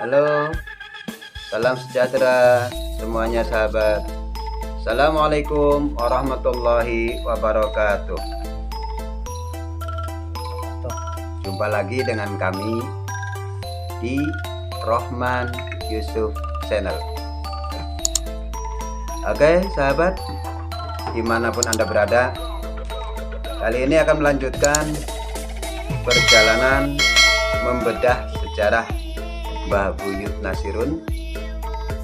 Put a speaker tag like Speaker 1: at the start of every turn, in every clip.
Speaker 1: Halo, salam sejahtera semuanya sahabat. Assalamualaikum warahmatullahi wabarakatuh. Jumpa lagi dengan kami di Rohman Yusuf Channel. Oke sahabat, dimanapun Anda berada, kali ini akan melanjutkan perjalanan membedah sejarah Mbah Buyut Nasirun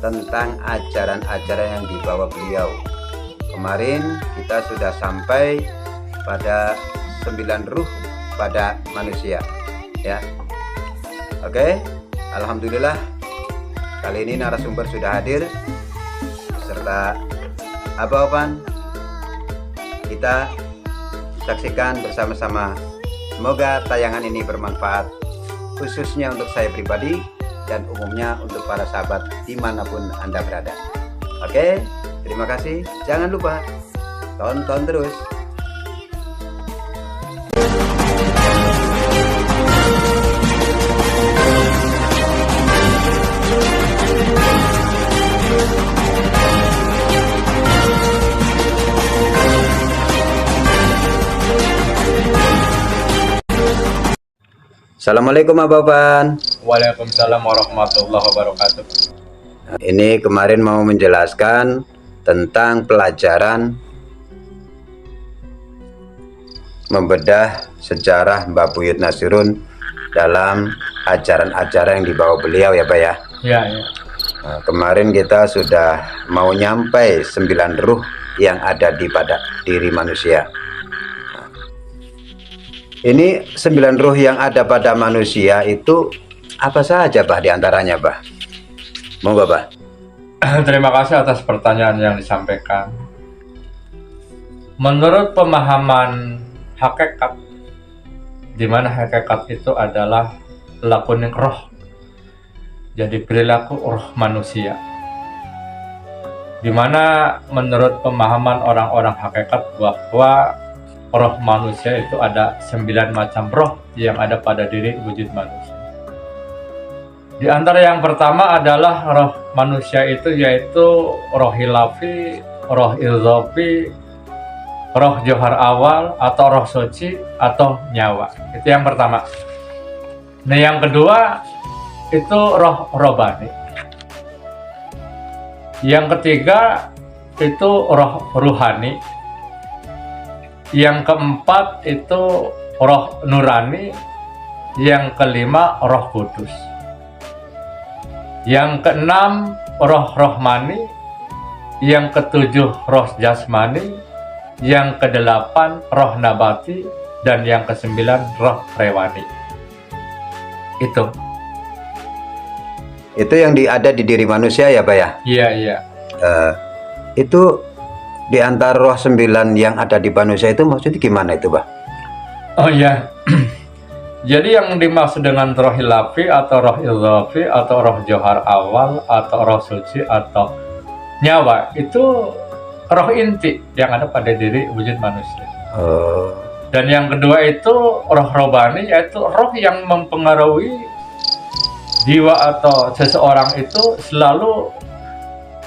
Speaker 1: tentang ajaran-ajaran yang dibawa beliau. Kemarin kita sudah sampai pada 9 ruh pada manusia, ya. Oke, alhamdulillah kali ini narasumber sudah hadir serta Abah kita saksikan bersama-sama. Semoga tayangan ini bermanfaat khususnya untuk saya pribadi dan umumnya untuk para sahabat dimanapun Anda berada. Oke, terima kasih. Jangan lupa tonton terus. Assalamualaikum Abah.
Speaker 2: Waalaikumsalam warahmatullahi wabarakatuh.
Speaker 1: Ini kemarin mau menjelaskan tentang pelajaran membedah sejarah Mbah Buyut Nasirun dalam ajaran-ajaran yang dibawa beliau, ya Pak ya.
Speaker 2: Ya.
Speaker 1: Nah, kemarin kita sudah mau nyampai 9 ruh yang ada di pada diri manusia. Ini 9 ruh yang ada pada manusia itu apa saja Bah diantaranya Bah? Monggo Bah.
Speaker 2: Terima kasih atas pertanyaan yang disampaikan. Menurut pemahaman hakikat, di mana hakikat itu adalah lakuning roh, jadi perilaku roh manusia. Di mana menurut pemahaman orang-orang hakikat bahwa roh manusia itu ada 9 macam roh yang ada pada diri wujud manusia. Di antara yang pertama adalah roh manusia itu yaitu roh hilafi, roh ilzofi, roh johar awal atau roh suci atau nyawa. Itu yang pertama. Nah yang kedua itu roh robani. Yang ketiga itu roh ruhani. Yang keempat itu roh nurani. Yang kelima roh kudus. Yang keenam roh rohmani. Yang ketujuh roh jasmani. Yang kedelapan roh nabati. Dan yang kesembilan roh rewani.
Speaker 1: Itu yang ada di diri manusia ya Pak ya?
Speaker 2: Iya.
Speaker 1: Itu di antara roh 9 yang ada di manusia itu maksudnya gimana itu Bah?
Speaker 2: Oh iya. Jadi yang dimaksud dengan roh hilafi atau roh ilzafi atau roh johar awal atau roh suci atau nyawa itu roh inti yang ada pada diri wujud manusia. Dan yang kedua itu roh robani, yaitu roh yang mempengaruhi jiwa atau seseorang itu selalu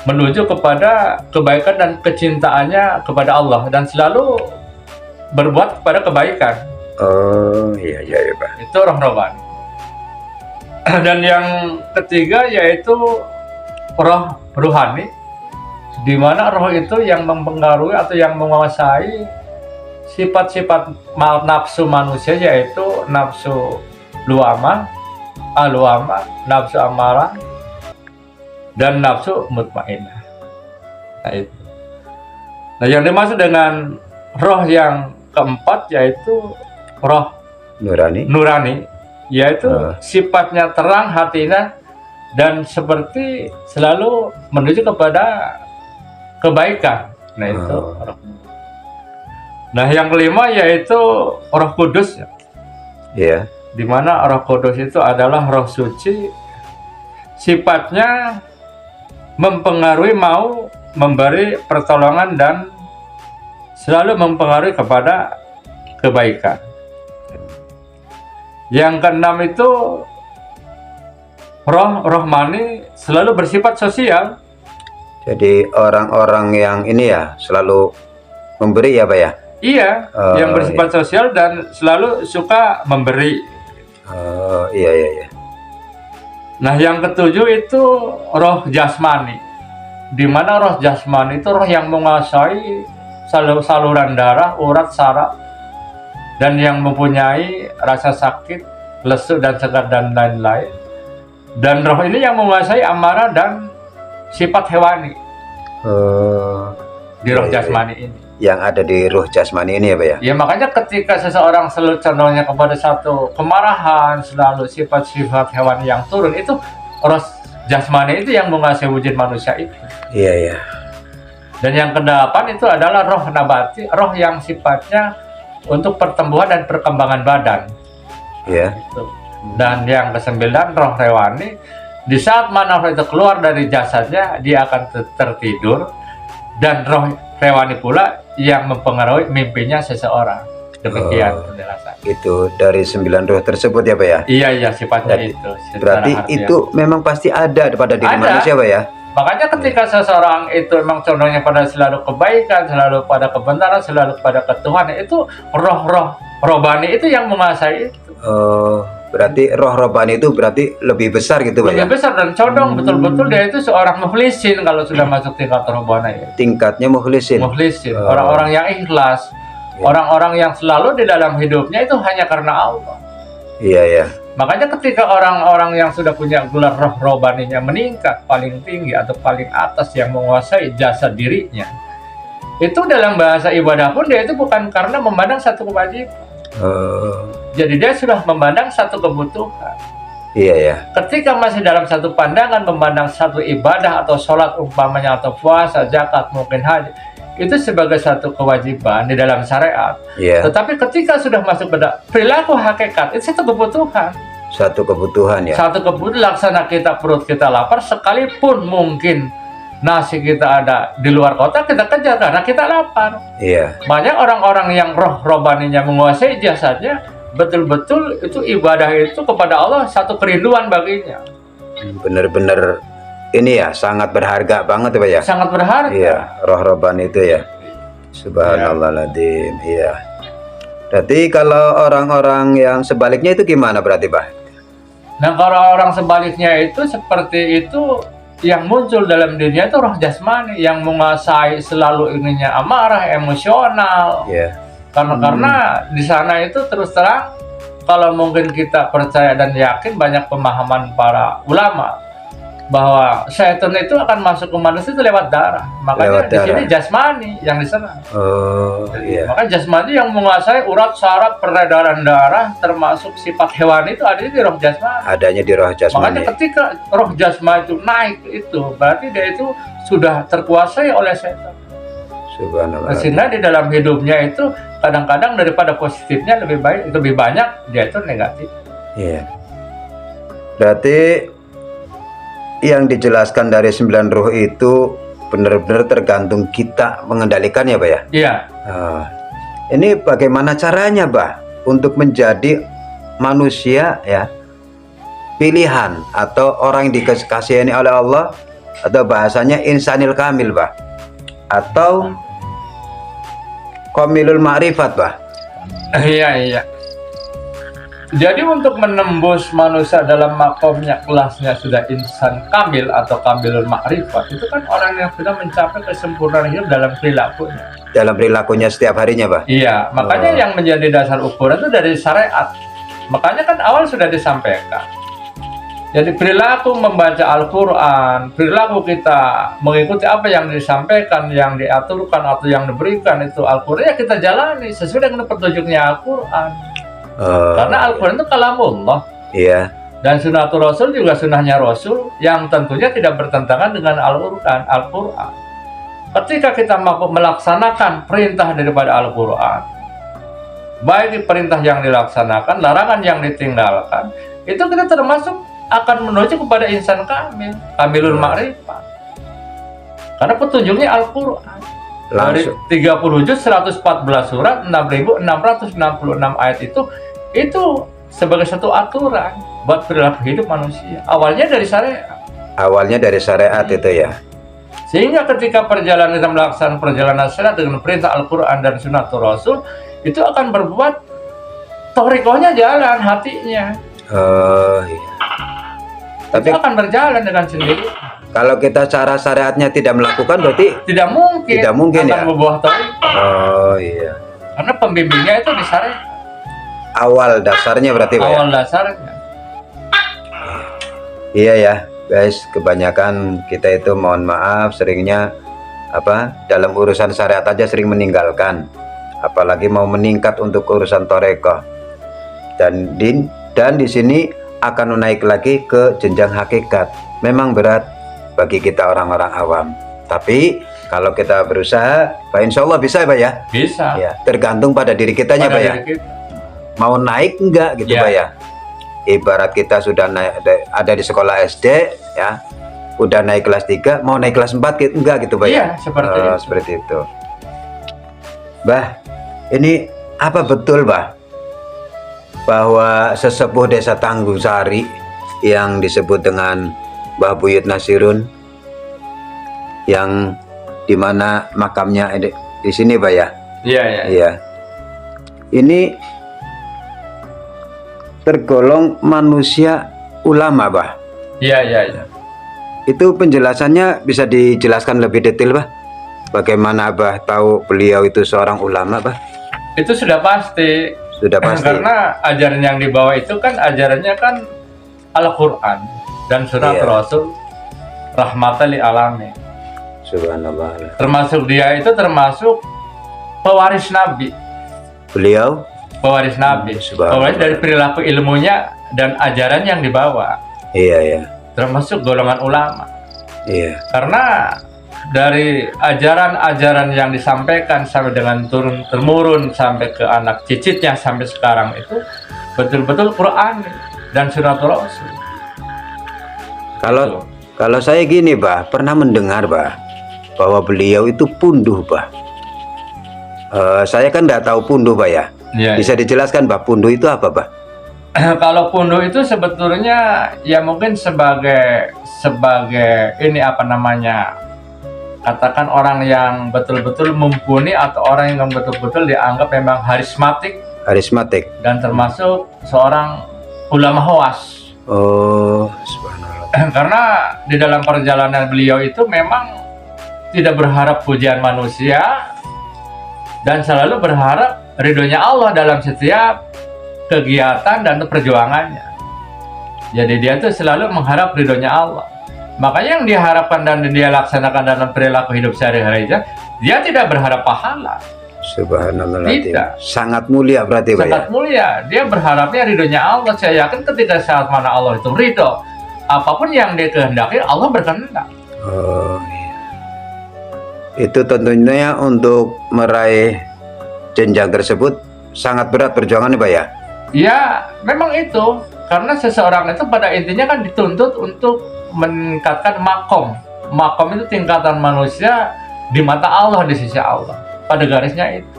Speaker 2: menuju kepada kebaikan dan kecintaannya kepada Allah dan selalu berbuat kepada kebaikan.
Speaker 1: Oh iya Pak.
Speaker 2: Itu roh robani. Dan yang ketiga yaitu roh ruhani, di mana roh itu yang mempengaruhi atau yang menguasai sifat-sifat nafsu manusia, yaitu nafsu luamah, nafsu amarah, dan nafsu mutmainnah. Nah yang dimaksud dengan roh yang keempat yaitu roh nurani, yaitu sifatnya terang hatinya dan seperti selalu menuju kepada kebaikan. Nah itu roh. Nah yang kelima yaitu roh kudus.
Speaker 1: Iya.
Speaker 2: Di mana roh kudus itu adalah roh suci, sifatnya mempengaruhi, mau memberi pertolongan dan selalu mempengaruhi kepada kebaikan. Yang keenam itu roh rohmani selalu bersifat sosial.
Speaker 1: Jadi orang-orang yang ini ya selalu memberi ya Pak ya?
Speaker 2: Iya,
Speaker 1: Oh,
Speaker 2: yang bersifat sosial dan selalu suka memberi.
Speaker 1: Oh iya iya iya.
Speaker 2: Nah, yang ketujuh itu roh jasmani. Di mana roh jasmani itu roh yang menguasai saluran darah, urat, saraf, dan yang mempunyai rasa sakit, lesu dan segar dan lain-lain. Dan roh ini yang menguasai amarah dan sifat hewani
Speaker 1: Oh,
Speaker 2: di roh
Speaker 1: iya, iya.
Speaker 2: jasmani ini.
Speaker 1: Yang ada di ruh jasmani ini ya Pak ya?
Speaker 2: Ya makanya ketika seseorang selalu condongnya kepada satu kemarahan, selalu sifat-sifat hewan yang turun, itu roh jasmani itu yang menguasai wujud manusia itu.
Speaker 1: Iya iya.
Speaker 2: Dan yang kedelapan itu adalah roh nabati, roh yang sifatnya untuk pertumbuhan dan perkembangan badan.
Speaker 1: Iya.
Speaker 2: Gitu. Dan yang kesembilan roh hewani, di saat mana roh itu keluar dari jasadnya, dia akan tertidur, dan roh hewani pula yang mempengaruhi mimpinya seseorang. Demikian
Speaker 1: Oh.
Speaker 2: penjelasan.
Speaker 1: Itu dari 9 ruh tersebut ya Pak ya?
Speaker 2: Iya iya, sifatnya
Speaker 1: Berarti-
Speaker 2: itu. secara
Speaker 1: Berarti
Speaker 2: harfiah.
Speaker 1: itu memang pasti ada pada diri
Speaker 2: Ada.
Speaker 1: manusia Pak ya?
Speaker 2: Makanya ketika seseorang itu memang condongnya pada selalu kebaikan, selalu pada kebenaran, selalu pada ketuhanan, itu roh-roh rohani itu yang menguasai itu.
Speaker 1: Oh, berarti roh rohani itu berarti lebih besar gitu Pak ya?
Speaker 2: Lebih besar dan condong betul-betul dia itu seorang mukhlisin kalau sudah masuk tingkat rohani ya.
Speaker 1: Tingkatnya mukhlisin.
Speaker 2: Mukhlisin,
Speaker 1: Oh.
Speaker 2: orang-orang yang ikhlas, orang-orang yang selalu di dalam hidupnya itu hanya karena Allah.
Speaker 1: Iya ya.
Speaker 2: Makanya ketika orang-orang yang sudah punya gelar roh rohaninya meningkat paling tinggi atau paling atas yang menguasai jasad dirinya, itu dalam bahasa ibadah pun dia itu bukan karena memandang satu kewajiban.
Speaker 1: Oh,
Speaker 2: Jadi dia sudah memandang satu kebutuhan.
Speaker 1: iya ya.
Speaker 2: Ketika masih dalam satu pandangan memandang satu ibadah atau sholat umpamanya atau puasa, zakat, mungkin haji, itu sebagai satu kewajiban di dalam syariat.
Speaker 1: Iya.
Speaker 2: Tetapi ketika sudah masuk pada perilaku hakikat, itu satu kebutuhan.
Speaker 1: Satu kebutuhan ya.
Speaker 2: Satu kebutuhan, laksana kita perut kita lapar, sekalipun mungkin nasi kita ada di luar kota, kita kejar karena kita lapar.
Speaker 1: Iya.
Speaker 2: Banyak orang-orang yang roh rohaninya menguasai jasadnya, betul-betul itu ibadah itu kepada Allah satu kerinduan baginya.
Speaker 1: Bener-bener ini ya sangat berharga banget ya Pak ya?
Speaker 2: Sangat berharga.
Speaker 1: Iya, roh rohani itu ya. Subhanallahadzim. Iya. Berarti kalau orang-orang yang sebaliknya itu gimana berarti Pak?
Speaker 2: Nah, kalau orang sebaliknya itu seperti itu, yang muncul dalam dirinya itu roh jasmani yang menguasai selalu ininya amarah, emosional.
Speaker 1: Iya.
Speaker 2: Karena di sana itu terus terang, kalau mungkin kita percaya dan yakin, banyak pemahaman para ulama bahwa syaitan itu akan masuk ke manusia itu lewat darah. Makanya
Speaker 1: Lewat
Speaker 2: di sini
Speaker 1: darah.
Speaker 2: jasmani yang diserang.
Speaker 1: Oh, iya.
Speaker 2: Maka jasmani yang menguasai urat, saraf, peredaran darah, termasuk sifat hewani itu ada di roh jasmani.
Speaker 1: Adanya di roh jasmani.
Speaker 2: Makanya ketika roh jasmani itu naik itu, berarti dia itu sudah terkuasai oleh setan.
Speaker 1: Subhanallah.
Speaker 2: Sehingga di dalam hidupnya itu kadang-kadang daripada positifnya lebih banyak dia itu negatif.
Speaker 1: Iya. Berarti yang dijelaskan dari 9 ruh itu benar-benar tergantung kita mengendalikannya, Pak ya?
Speaker 2: Iya.
Speaker 1: Nah, ini bagaimana caranya, Pak, untuk menjadi manusia ya pilihan atau orang yang dikasihani oleh Allah, atau bahasanya insanil kamil, Pak, atau komilul ma'rifat, Pak?
Speaker 2: Iya. Jadi untuk menembus manusia dalam makomnya, kelasnya sudah insan kamil atau kamilul ma'rifat, itu kan orang yang sudah mencapai kesempurnaan hidup dalam perilakunya.
Speaker 1: Dalam perilakunya setiap harinya, Pak?
Speaker 2: Iya, makanya yang menjadi dasar ukuran itu dari syariat. Makanya kan awal sudah disampaikan. Jadi perilaku membaca Al-Quran, perilaku kita mengikuti apa yang disampaikan, yang diaturkan atau yang diberikan itu Al-Quran, ya kita jalani sesuai dengan petunjuknya Al-Quran. Karena Al-Quran itu kalamullah.
Speaker 1: Iya.
Speaker 2: Dan sunnatul Rasul juga sunnahnya Rasul, yang tentunya tidak bertentangan dengan Al-Quran. Ketika kita mampu melaksanakan perintah daripada Al-Quran, baik perintah yang dilaksanakan, larangan yang ditinggalkan, itu kita termasuk akan menuju kepada insan kamil, kamilul ma'rifat. Karena petunjuknya Al-Quran. Dari
Speaker 1: Langsung
Speaker 2: 30 juz 114 surat 6.666 ayat itu sebagai satu aturan. buat perilaku hidup manusia. Awalnya dari syariat.
Speaker 1: Awalnya dari syariat itu ya.
Speaker 2: Sehingga ketika perjalanan kita melaksanakan perjalanan syariat dengan perintah Al-Quran dan Sunnah Rasul, itu akan berbuat torikohnya jalan hatinya.
Speaker 1: Oh iya. Tapi
Speaker 2: Itu akan berjalan dengan sendiri.
Speaker 1: kalau kita cara syariatnya tidak melakukan berarti
Speaker 2: Tidak mungkin.
Speaker 1: Tidak mungkin,
Speaker 2: akan
Speaker 1: ya?
Speaker 2: membuah torikoh.
Speaker 1: oh iya.
Speaker 2: Karena pembimbingnya itu di syariat.
Speaker 1: Awal dasarnya berarti Pak ya?
Speaker 2: Awal dasarnya.
Speaker 1: Iya ya, guys, kebanyakan kita itu mohon maaf seringnya dalam urusan syariat aja sering meninggalkan, apalagi mau meningkat untuk urusan toreko. Dan di sini akan naik lagi ke jenjang hakikat. Memang berat bagi kita orang-orang awam. Tapi kalau kita berusaha, Pak, insya Allah bisa Pak ya.
Speaker 2: Bisa.
Speaker 1: Ya, tergantung pada diri kitanya
Speaker 2: Pada
Speaker 1: Pak ya.
Speaker 2: diri kita.
Speaker 1: Mau naik enggak gitu
Speaker 2: Ya.
Speaker 1: Pak ya. Ibarat kita sudah naik, ada di sekolah SD ya, udah naik kelas 3 mau naik kelas 4 gitu, enggak gitu Pak ya.
Speaker 2: Iya, seperti itu.
Speaker 1: Seperti itu. Bah, ini apa betul Bah bahwa sesepuh desa Tanggung Sari yang disebut dengan Mbah Buyut Nasirun yang dimana makamnya di sini Pak ya?
Speaker 2: Iya, iya.
Speaker 1: Iya. Ini tergolong manusia ulama, Bah.
Speaker 2: Iya, iya, iya.
Speaker 1: Itu penjelasannya bisa dijelaskan lebih detail, Bah? Bagaimana Bah tahu beliau itu seorang ulama, Bah?
Speaker 2: Itu sudah pasti.
Speaker 1: Sudah pasti.
Speaker 2: Karena ajaran yang dibawa itu kan ajarannya kan Al-Quran dan Sunnah
Speaker 1: Iya.
Speaker 2: Rasul rahmatan lil alamin.
Speaker 1: Subhanallah.
Speaker 2: Termasuk dia itu termasuk pewaris Nabi.
Speaker 1: Beliau
Speaker 2: Pewaris Nabi.
Speaker 1: Subhanallah.
Speaker 2: Pewaris dari perilaku ilmunya dan ajaran yang dibawa.
Speaker 1: iya ya.
Speaker 2: Termasuk golongan ulama.
Speaker 1: Iya.
Speaker 2: Karena dari ajaran-ajaran yang disampaikan sampai dengan turun-temurun sampai ke anak cicitnya sampai sekarang itu betul-betul Quran dan Sunnah Rasul.
Speaker 1: Kalau saya gini, Bah, pernah mendengar, Bah, bahwa beliau itu punduh, Bah. Saya kan nggak tahu punduh, Bah ya.
Speaker 2: Ya,
Speaker 1: Bisa dijelaskan, Bah, punduh itu apa, Bah?
Speaker 2: kalau punduh itu sebetulnya ya mungkin sebagai ini apa namanya, katakan orang yang betul-betul mumpuni atau orang yang betul-betul dianggap memang harismatik
Speaker 1: Karismatik.
Speaker 2: dan termasuk seorang ulama khawas.
Speaker 1: Oh, subhanallah.
Speaker 2: Karena di dalam perjalanan beliau itu memang tidak berharap pujian manusia dan selalu berharap ridhonya Allah dalam setiap kegiatan dan perjuangannya. Jadi dia tuh selalu mengharap ridhonya Allah. Makanya yang diharapkan dan dia laksanakan dalam perilaku hidup sehari-hari aja, dia tidak berharap pahala.
Speaker 1: Subhanallah.
Speaker 2: Tidak.
Speaker 1: Sangat mulia berarti, Pak ya.
Speaker 2: Sangat mulia. Dia berharapnya ridhonya Allah. Saya yakin ketika saat mana Allah itu ridho, apapun yang dia kehendaki, Allah berkehendak.
Speaker 1: Oh, iya. Itu tentunya untuk meraih jenjang tersebut sangat berat perjuangannya, Pak ya.
Speaker 2: Ya, memang itu. Karena seseorang itu pada intinya kan dituntut untuk meningkatkan makom. Makom itu tingkatan manusia di mata Allah, di sisi Allah. Pada garisnya itu.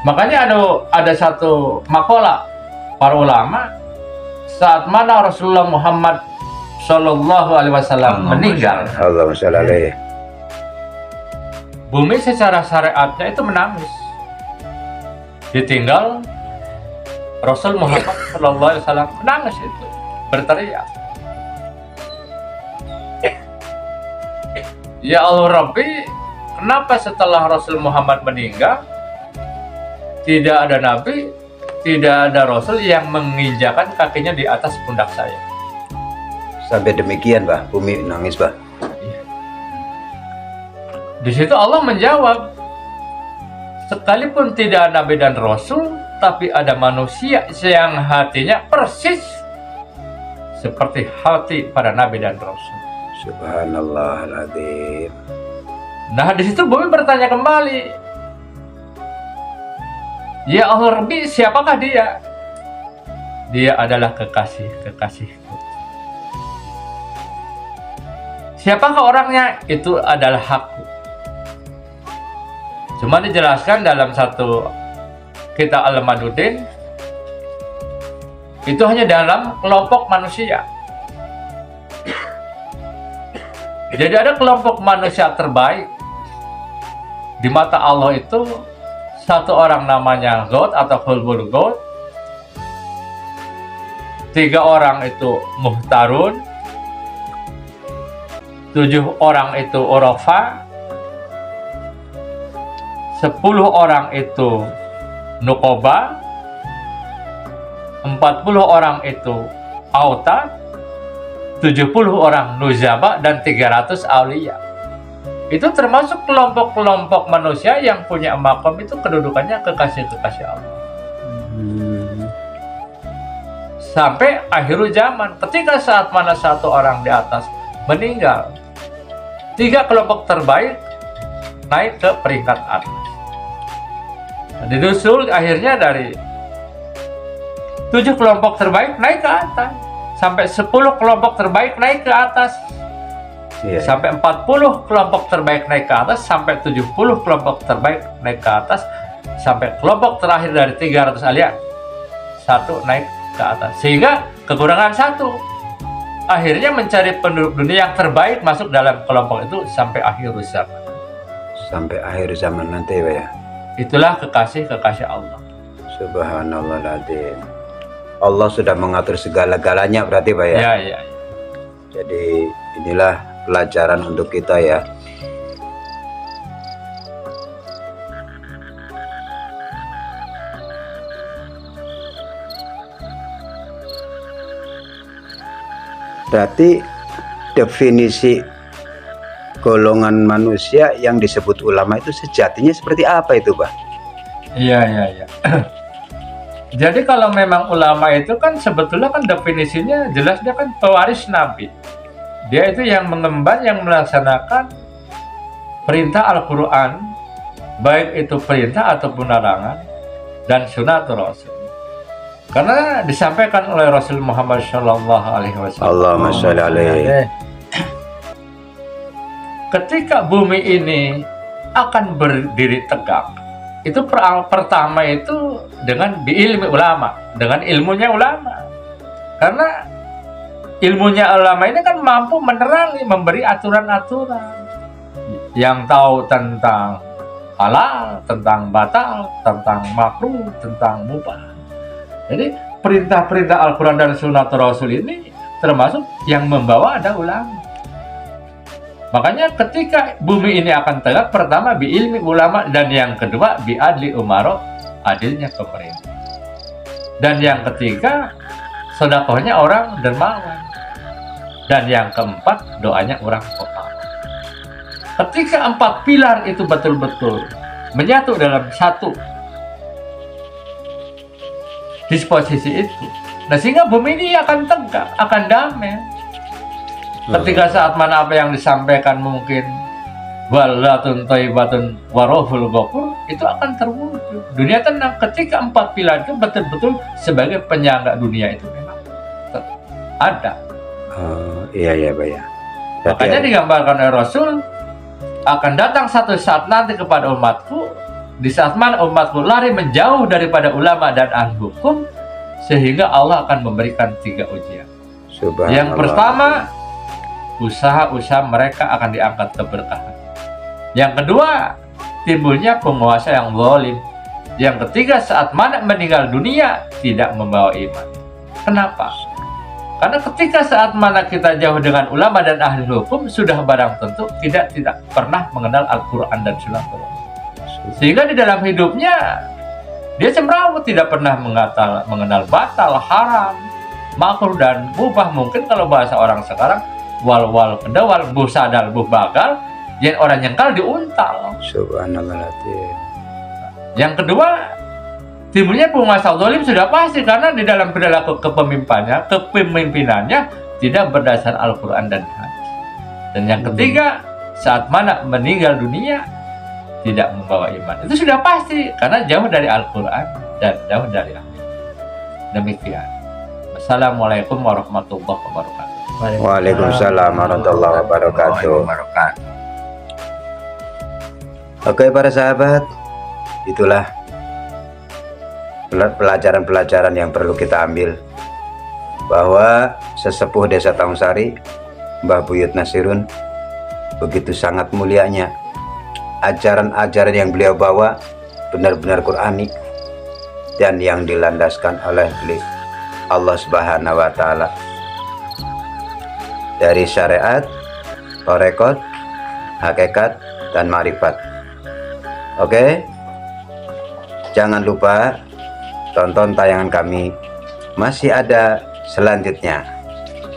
Speaker 2: Makanya ada satu makalah para ulama saat mana Rasulullah Muhammad Shallallahu Alaihi Wasallam meninggal,
Speaker 1: Allahumma sholli alaihi.
Speaker 2: bumi secara syariatnya itu menangis. Ditinggal Rasul Muhammad Shallallahu Alaihi Wasallam menangis itu, berteriak, ya Allah Rabbi, kenapa setelah Rasul Muhammad meninggal tidak ada nabi, tidak ada rasul yang menginjakan kakinya di atas pundak saya?
Speaker 1: Sampai demikian, Pak, bumi nangis, Pak.
Speaker 2: Di situ Allah menjawab, sekalipun tidak ada nabi dan rasul, tapi ada manusia yang hatinya persis seperti hati para nabi dan rasul.
Speaker 1: Subhanallahadzim.
Speaker 2: Nah, di situ bumi bertanya kembali, ya Allah Rabbi, siapakah dia? Dia adalah kekasih-kekasihku. Siapakah orangnya? Itu adalah hakku. Cuma dijelaskan dalam satu kitab Al-Maduddin, itu hanya dalam kelompok manusia. Jadi ada kelompok manusia terbaik di mata Allah itu, satu orang namanya God atau Hulbul God, 3 orang itu Muhtarun, 7 orang itu Urafa, 10 orang itu Nuqoba, 40 orang itu Auta, 70 orang Nuzaba, dan 300 Aulia. Itu termasuk kelompok-kelompok manusia yang punya makom itu kedudukannya kekasih-kekasih Allah. Sampai akhir zaman, ketika saat mana satu orang di atas meninggal, 3 kelompok terbaik naik ke peringkat atas. Disusul akhirnya dari 7 kelompok terbaik naik ke atas, sampai 10 kelompok terbaik naik ke atas, sampai 40 kelompok terbaik naik ke atas, sampai 70 kelompok terbaik naik ke atas, sampai kelompok terakhir dari 300 alia 1 naik ke atas, sehingga kekurangan 1. Akhirnya mencari penduduk dunia yang terbaik masuk dalam kelompok itu sampai akhir zaman.
Speaker 1: Sampai akhir zaman nanti Pak ya.
Speaker 2: Itulah kekasih-kekasih Allah.
Speaker 1: Subhanallahadzim. Allah sudah mengatur segala-galanya berarti Pak ya.
Speaker 2: Ya.
Speaker 1: Jadi inilah pelajaran untuk kita ya. Berarti definisi golongan manusia yang disebut ulama itu sejatinya seperti apa itu Pak?
Speaker 2: Iya. Jadi kalau memang ulama itu kan sebetulnya kan definisinya jelas, dia kan pewaris Nabi. Dia itu yang mengemban, yang melaksanakan perintah Al-Quran, baik itu perintah ataupun larangan, dan sunnah Rasul. Karena disampaikan oleh Rasul Muhammad Shallallahu Alaihi Wasallam.
Speaker 1: Allahumma sholli alaihi.
Speaker 2: Ketika bumi ini akan berdiri tegak, itu pertama itu dengan biilmi ulama, dengan ilmunya ulama. Karena ilmunya ulama ini kan mampu menerangi, memberi aturan-aturan yang tahu tentang halal, tentang batal, tentang makruh, tentang mubah. Jadi perintah-perintah Al-Quran dan Sunnah Rasul ini termasuk yang membawa ada ulama. Makanya ketika bumi ini akan tegak, pertama biilmi ulama, dan yang kedua biadli umaro, adilnya pemerintah. Dan yang ketiga sedekahnya orang dermawan. Dan yang keempat doanya orang kota. Ketika 4 pilar itu betul-betul menyatu dalam satu disposisi itu, nah sehingga bumi ini akan tegak, akan damai. Ketika saat mana apa yang disampaikan mungkin walatun thayyibatun warohul ghafur, itu akan terwujud. Dunia tenang ketika 4 pilar itu betul-betul sebagai penyangga dunia itu memang ada.
Speaker 1: Iya Pak ya.
Speaker 2: Makanya digambarkan oleh Rasul, akan datang satu saat nanti kepada umatku, di saat mana umatku lari menjauh daripada ulama dan ahli hukum, sehingga Allah akan memberikan 3 ujian. Yang pertama, usaha-usaha mereka akan diangkat keberkahan. Yang kedua, timbulnya penguasa yang zalim. Yang ketiga, saat mana meninggal dunia tidak membawa iman. Kenapa? Karena ketika saat mana kita jauh dengan ulama dan ahli hukum, sudah barang tentu tidak pernah mengenal Al-Quran dan Sunnah. Sehingga di dalam hidupnya dia cemrawut, tidak pernah mengenal batal, haram, makruh, dan mubah. Mungkin kalau bahasa orang sekarang, wal kedawal, buh sadal, buh bagal, yang orang nyengkal diuntal.
Speaker 1: Subhanallahadzim.
Speaker 2: Yang kedua, timbulnya penguasa zalim sudah pasti, karena di dalam perilaku kepemimpinannya tidak berdasar Al-Quran dan hadis. Dan yang ketiga, saat mana meninggal dunia tidak membawa iman. Itu sudah pasti, karena jauh dari Al-Quran dan jauh dari hadis. Demikian. Wassalamualaikum warahmatullahi wabarakatuh.
Speaker 1: Waalaikumsalam warahmatullahi wabarakatuh. Oke para sahabat, itulah pelajaran-pelajaran yang perlu kita ambil bahwa sesepuh Desa Taungsari, Mbah Buyut Nasirun, begitu sangat mulianya. Ajaran-ajaran yang beliau bawa benar-benar Qur'ani dan yang dilandaskan oleh Allah Subhanahu wa Ta'ala, dari syariat, tarekat, hakikat, dan marifat. Oke, jangan lupa tonton tayangan kami, masih ada selanjutnya.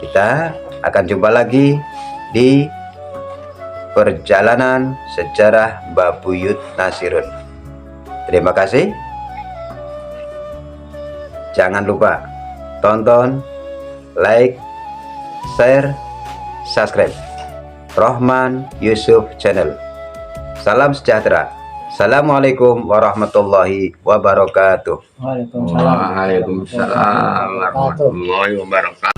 Speaker 1: Kita akan jumpa lagi di perjalanan sejarah Mbah Buyut Nasirun. Terima kasih. Jangan lupa tonton, like, share, subscribe Rohman Yusuf Channel. Salam sejahtera. Assalamualaikum warahmatullahi wabarakatuh.
Speaker 3: Waalaikumsalam warahmatullahi wabarakatuh.